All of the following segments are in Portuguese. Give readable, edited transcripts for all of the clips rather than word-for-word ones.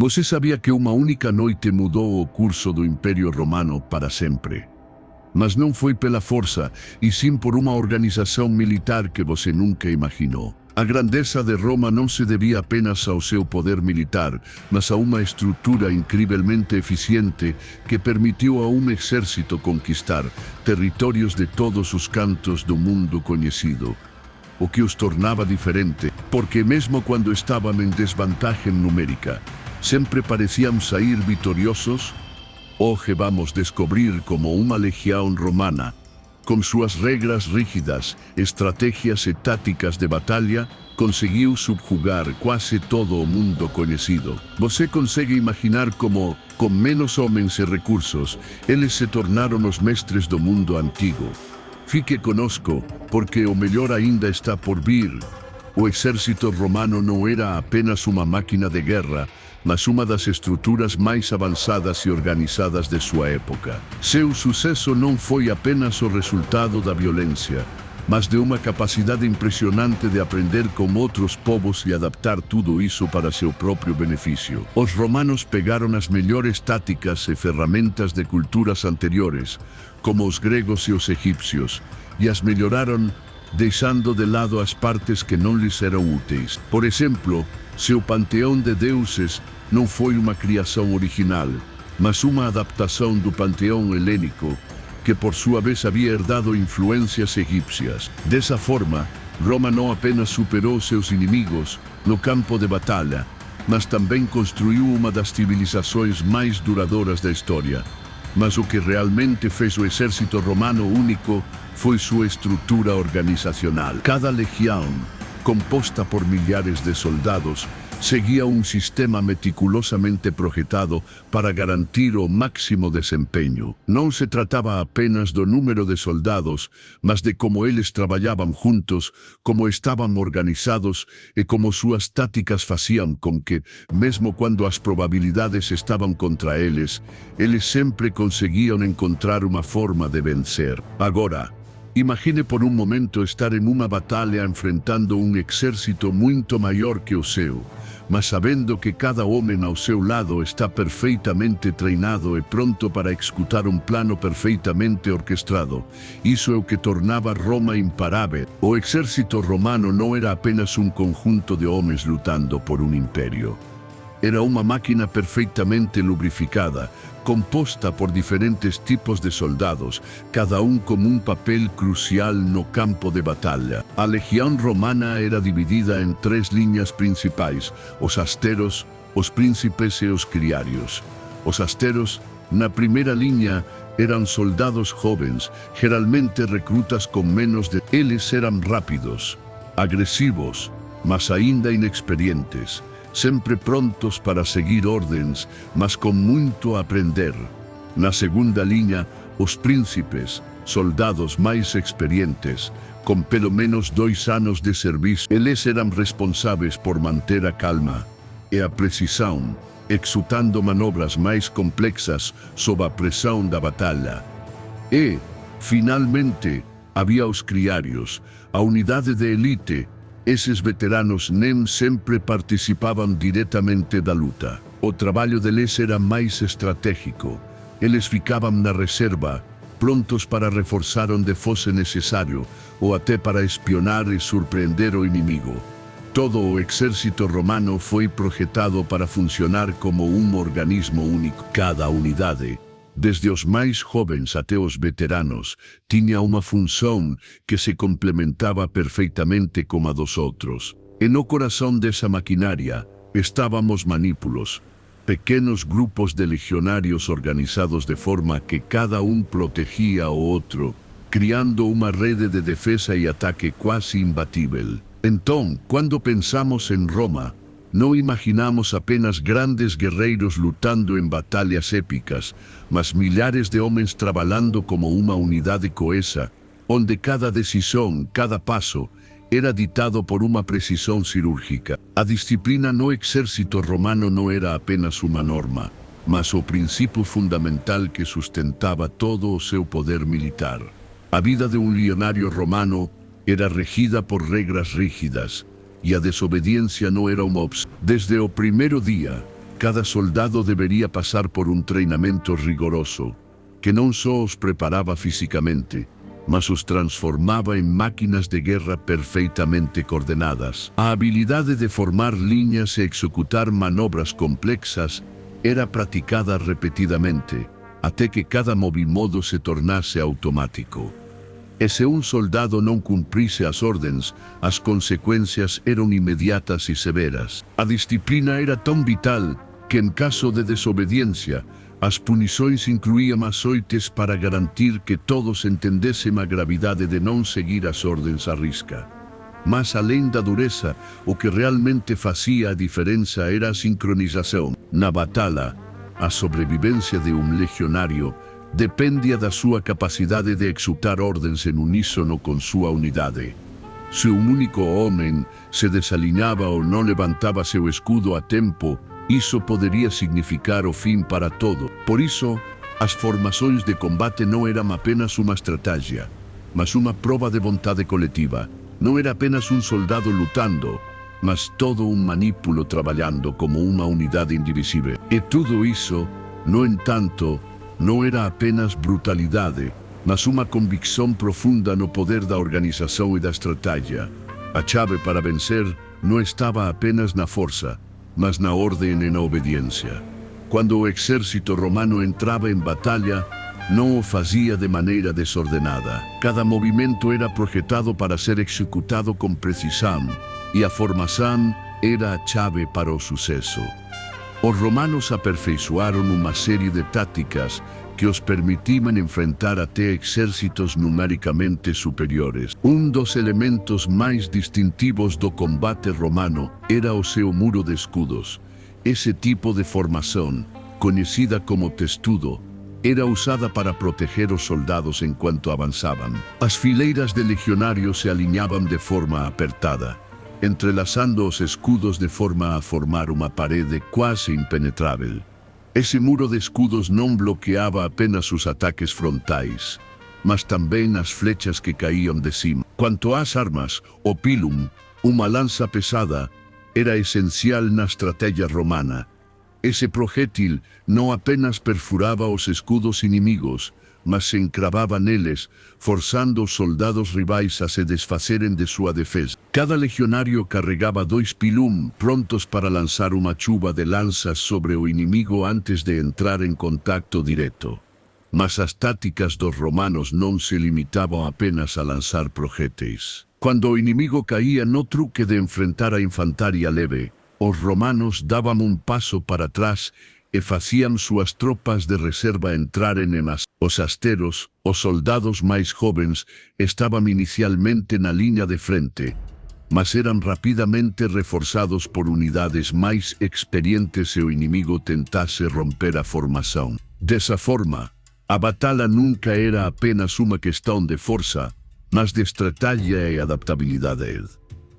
Você sabia que uma única noite mudou o curso do Império Romano para sempre? Mas não foi pela força, e sim por uma organização militar que você nunca imaginou. A grandeza de Roma não se devia apenas ao seu poder militar, mas a uma estrutura incrivelmente eficiente que permitiu a um exército conquistar territórios de todos os cantos do mundo conhecido. O que os tornava diferente, porque mesmo quando estavam em desvantagem numérica, sempre pareciam sair vitoriosos. Hoje vamos descobrir como uma legião romana, com suas regras rígidas, estratégias e táticas de batalha, conseguiu subjugar quase todo o mundo conhecido. Você consegue imaginar como, com menos homens e recursos, eles se tornaram os mestres do mundo antigo. Fique conosco, porque o melhor ainda está por vir. O exército romano não era apenas uma máquina de guerra, mas uma das estruturas mais avançadas e organizadas de sua época. Seu sucesso não foi apenas o resultado da violência, mas de uma capacidade impressionante de aprender com outros povos e adaptar tudo isso para seu próprio benefício. Os romanos pegaram as melhores táticas e ferramentas de culturas anteriores, como os gregos e os egípcios, e as melhoraram, deixando de lado as partes que não lhes eram úteis. Por exemplo, seu panteão de deuses não foi uma criação original, mas uma adaptação do panteão helênico, que por sua vez havia herdado influências egípcias. Dessa forma, Roma não apenas superou seus inimigos no campo de batalha, mas também construiu uma das civilizações mais duradouras da história. Mas o que realmente fez o exército romano único foi sua estrutura organizacional. Cada legião, composta por milhares de soldados, seguía um sistema meticulosamente projetado para garantir o máximo desempenho. Não se tratava apenas do número de soldados, mas de como eles trabalhavam juntos, como estavam organizados e como suas táticas faziam com que, mesmo quando as probabilidades estavam contra eles sempre conseguiam encontrar uma forma de vencer. Agora, imagine por um momento estar em uma batalha enfrentando um exército muito maior que o seu, mas sabendo que cada homem ao seu lado está perfeitamente treinado e pronto para executar um plano perfeitamente orquestrado. Isso é o que tornava Roma imparável. O exército romano não era apenas um conjunto de homens lutando por um império. Era uma máquina perfeitamente lubrificada, composta por diferentes tipos de soldados, cada um com um papel crucial no campo de batalha. A legião romana era dividida em 3 linhas principais: os asteros, os príncipes e os criários. Os asteros, na primeira linha, eram soldados jovens, geralmente recrutas com menos de... Eles eram rápidos, agressivos, mas ainda inexperientes, sempre prontos para seguir ordens, mas com muito a aprender. Na segunda linha, os príncipes, soldados mais experientes, com pelo menos 2 anos de serviço. Eles eram responsáveis por manter a calma e a precisão, executando manobras mais complexas sob a pressão da batalha. E, finalmente, havia os criários, a unidade de elite. Esses veteranos nem sempre participavam diretamente da luta. O trabalho deles era mais estratégico. Eles ficavam na reserva, prontos para reforçar onde fosse necessário, ou até para espionar e surpreender o inimigo. Todo o exército romano foi projetado para funcionar como um organismo único. Cada unidade, desde os mais jovens até os veteranos, tinha uma função que se complementava perfeitamente com a dos outros. E no coração dessa maquinária estavam os manípulos, pequenos grupos de legionários organizados de forma que cada um protegia ao outro, criando uma rede de defesa e ataque quase imbatível. Então, quando pensamos em Roma, não imaginamos apenas grandes guerreiros lutando em batalhas épicas, mas milhares de homens trabalhando como uma unidade coesa, onde cada decisão, cada passo, era ditado por uma precisão cirúrgica. A disciplina no exército romano não era apenas uma norma, mas o princípio fundamental que sustentava todo o seu poder militar. A vida de um legionário romano era regida por regras rígidas, e a desobediência não era uma opção. Desde o primeiro dia, Cada soldado deveria passar por um treinamento rigoroso, que não só os preparava fisicamente, mas os transformava em máquinas de guerra perfeitamente coordenadas. A habilidade de formar linhas e executar manobras complexas era praticada repetidamente, até que cada movimodo se tornasse automático. E se um soldado não cumprisse as ordens, as consequências eram imediatas e severas. A disciplina era tão vital que, em caso de desobediência, as punições incluíam açoites para garantir que todos entendessem a gravidade de não seguir as ordens à risca. Mas, além da dureza, o que realmente fazia a diferença era a sincronização. Na batalha, a sobrevivência de um legionário dependia da sua capacidade de executar ordens em uníssono com sua unidade. Se um único homem se desalinhava ou não levantava seu escudo a tempo, isso poderia significar o fim para todo. Por isso, as formações de combate não eram apenas uma estratégia, mas uma prova de vontade coletiva. Não era apenas um soldado lutando, mas todo um manípulo trabalhando como uma unidade indivisível. E tudo isso, no entanto, não era apenas brutalidade, mas uma convicção profunda no poder da organização e da estratégia. A chave para vencer não estava apenas na força, mas na ordem e na obediência. Quando o exército romano entrava em batalha, não o fazia de maneira desordenada. Cada movimento era projetado para ser executado com precisão, e a formação era a chave para o sucesso. Os romanos aperfeiçoaram uma série de táticas que os permitiam enfrentar até exércitos numericamente superiores. Um dos elementos mais distintivos do combate romano era o seu muro de escudos. Esse tipo de formação, conhecida como testudo, era usada para proteger os soldados enquanto avançavam. As fileiras de legionários se alinhavam de forma apertada, entrelaçando os escudos de forma a formar uma parede quase impenetrável. Esse muro de escudos não bloqueava apenas os ataques frontais, mas também as flechas que caíam de cima. Quanto às armas, o pilum, uma lança pesada, era essencial na estratégia romana. Esse projétil não apenas perfurava os escudos inimigos, mas se encravava neles, forçando os soldados rivais a se desfazerem de sua defesa. Cada legionário carregava 2 pilum, prontos para lançar uma chuva de lanças sobre o inimigo antes de entrar em contato direto. Mas as táticas dos romanos não se limitavam apenas a lançar projéteis. Quando o inimigo caía no truque de enfrentar a infantaria leve, os romanos davam um passo para trás e faziam suas tropas de reserva entrarem em as. Os asteros, os soldados mais jovens, estavam inicialmente na linha de frente, mas eram rapidamente reforçados por unidades mais experientes se o inimigo tentasse romper a formação. Dessa forma, a batalha nunca era apenas uma questão de força, mas de estratégia e adaptabilidade.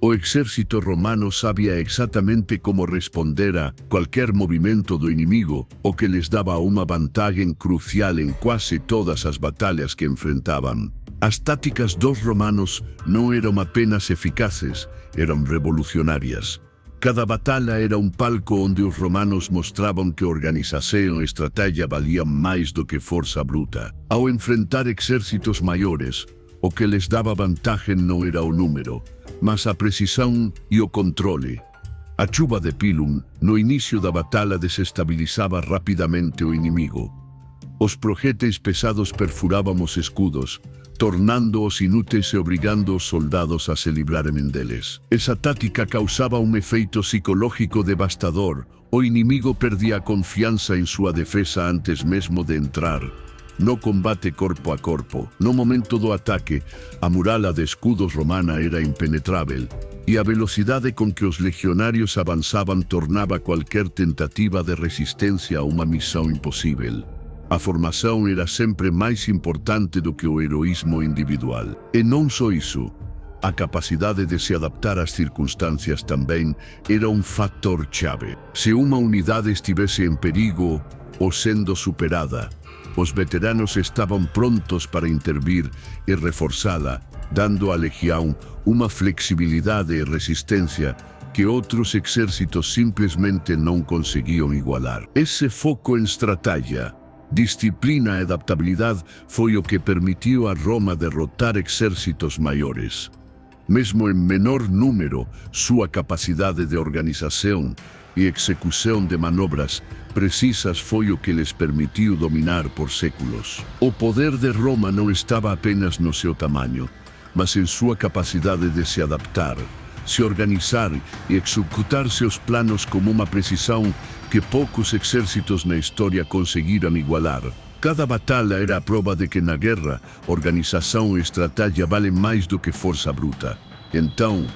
O exército romano sabia exatamente como responder a qualquer movimento do inimigo, o que lhes dava uma vantagem crucial em quase todas as batalhas que enfrentavam. As táticas dos romanos não eram apenas eficazes, eram revolucionárias. Cada batalha era um palco onde os romanos mostravam que organização e estratégia valiam mais do que força bruta. Ao enfrentar exércitos maiores, o que lhes dava vantagem não era o número, mas a precisão e o controle. A chuva de pilum, no início da batalha, desestabilizava rapidamente o inimigo. Os projéteis pesados perfuravam os escudos, tornando-os inúteis e obrigando os soldados a se livrarem deles. Essa tática causava um efeito psicológico devastador. O inimigo perdia a confiança em sua defesa antes mesmo de entrar no combate corpo a corpo. No momento do ataque, a muralha de escudos romana era impenetrável, e a velocidade com que os legionários avançavam tornava qualquer tentativa de resistência uma missão impossível. A formação era sempre mais importante do que o heroísmo individual. E não só isso, a capacidade de se adaptar às circunstâncias também era um fator-chave. Se uma unidade estivesse em perigo ou sendo superada, os veteranos estavam prontos para intervir e reforçá-la, dando à legião uma flexibilidade e resistência que outros exércitos simplesmente não conseguiam igualar. Esse foco em estratégia, disciplina e adaptabilidade foi o que permitiu a Roma derrotar exércitos maiores. Mesmo em menor número, sua capacidade de organização e execução de manobras precisas foi o que lhes permitiu dominar por séculos. O poder de Roma não estava apenas no seu tamanho, mas em sua capacidade de se adaptar, se organizar e executar seus planos com uma precisão que poucos exércitos na história conseguiram igualar. Cada batalha era a prova de que na guerra, organização e estratégia valem mais do que força bruta. Então,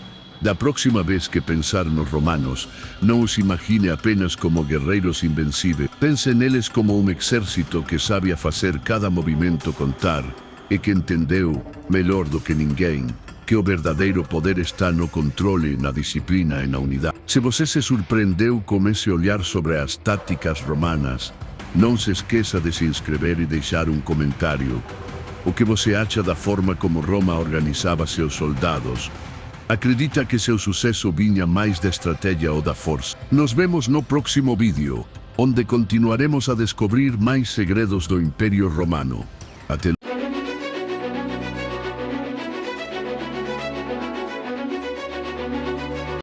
da próxima vez que pensar nos romanos, não os imagine apenas como guerreiros invencíveis. Pense neles como um exército que sabia fazer cada movimento contar e que entendeu, melhor do que ninguém, que o verdadeiro poder está no controle, na disciplina e na unidade. Se você se surpreendeu com esse olhar sobre as táticas romanas, não se esqueça de se inscrever e deixar um comentário. O que você acha da forma como Roma organizava seus soldados? Acredita que seu sucesso vinha mais da estratégia ou da força? Nos vemos no próximo vídeo, onde continuaremos a descobrir mais segredos do Império Romano. Até